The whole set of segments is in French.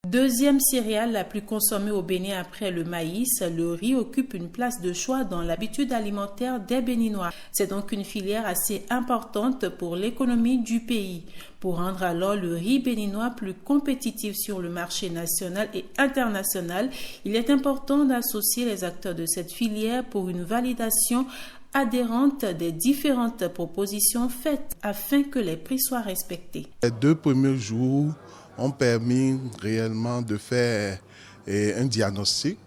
Deuxième céréale la plus consommée au Bénin après le maïs, le riz occupe une place de choix dans l'habitude alimentaire des Béninois. C'est donc une filière assez importante pour l'économie du pays. Pour rendre alors le riz béninois plus compétitif sur le marché national et international, il est important d'associer les acteurs de cette filière pour une validation adhérente des différentes propositions faites afin que les prix soient respectés. Les 2 premiers jours ont permis réellement de faire un diagnostic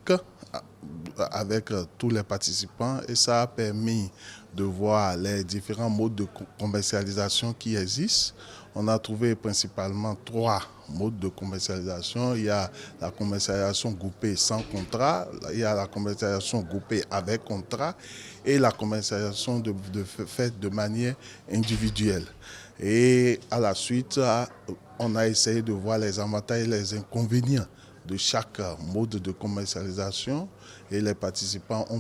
avec tous les participants et ça a permis de voir les différents modes de commercialisation qui existent. On a trouvé principalement 3 modes de commercialisation. Il y a la commercialisation groupée sans contrat, il y a la commercialisation groupée avec contrat et la commercialisation faite de manière individuelle. Et à la suite, on a essayé de voir les avantages et les inconvénients de chaque mode de commercialisation et les participants ont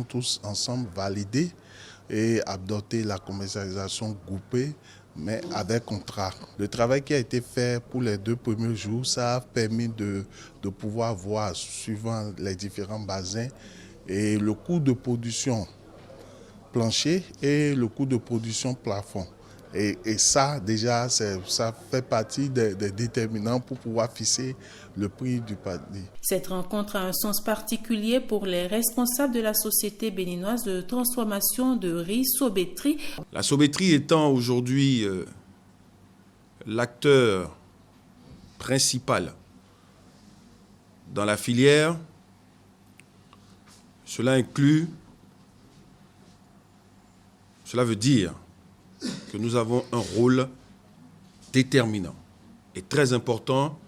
tous ensemble validé et adopté la commercialisation groupée mais avec contrat. Le travail qui a été fait pour les 2 premiers jours, ça a permis de pouvoir voir, suivant les différents bassins, et le coût de production plancher et le coût de production plafond. Et ça, déjà, ça fait partie des déterminants pour pouvoir fixer le prix du paddy. Cette rencontre a un sens particulier pour les responsables de la société béninoise de transformation de riz Sobetri. La Sobetri étant aujourd'hui l'acteur principal dans la filière, cela veut dire que nous avons un rôle déterminant et très important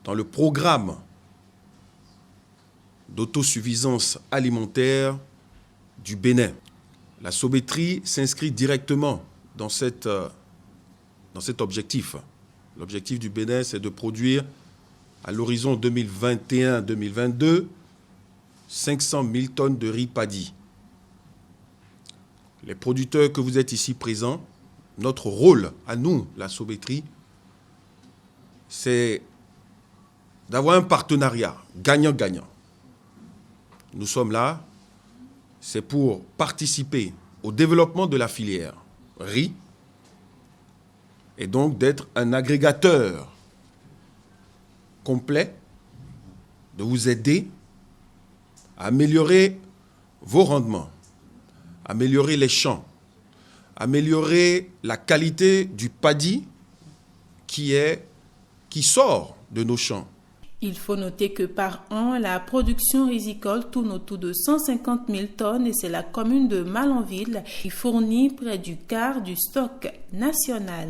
dans le programme d'autosuffisance alimentaire du Bénin. La Sobetri s'inscrit directement dans cet objectif. L'objectif du Bénin, c'est de produire à l'horizon 2021-2022 500 000 tonnes de riz paddy. Les producteurs que vous êtes ici présents, notre rôle à nous, la Sobetri, c'est d'avoir un partenariat gagnant-gagnant. Nous sommes là, c'est pour participer au développement de la filière riz et donc d'être un agrégateur complet, de vous aider à améliorer vos rendements, améliorer les champs, améliorer la qualité du paddy qui sort de nos champs. Il faut noter que par an, la production rizicole tourne autour de 150 000 tonnes et c'est la commune de Malanville qui fournit près du quart du stock national.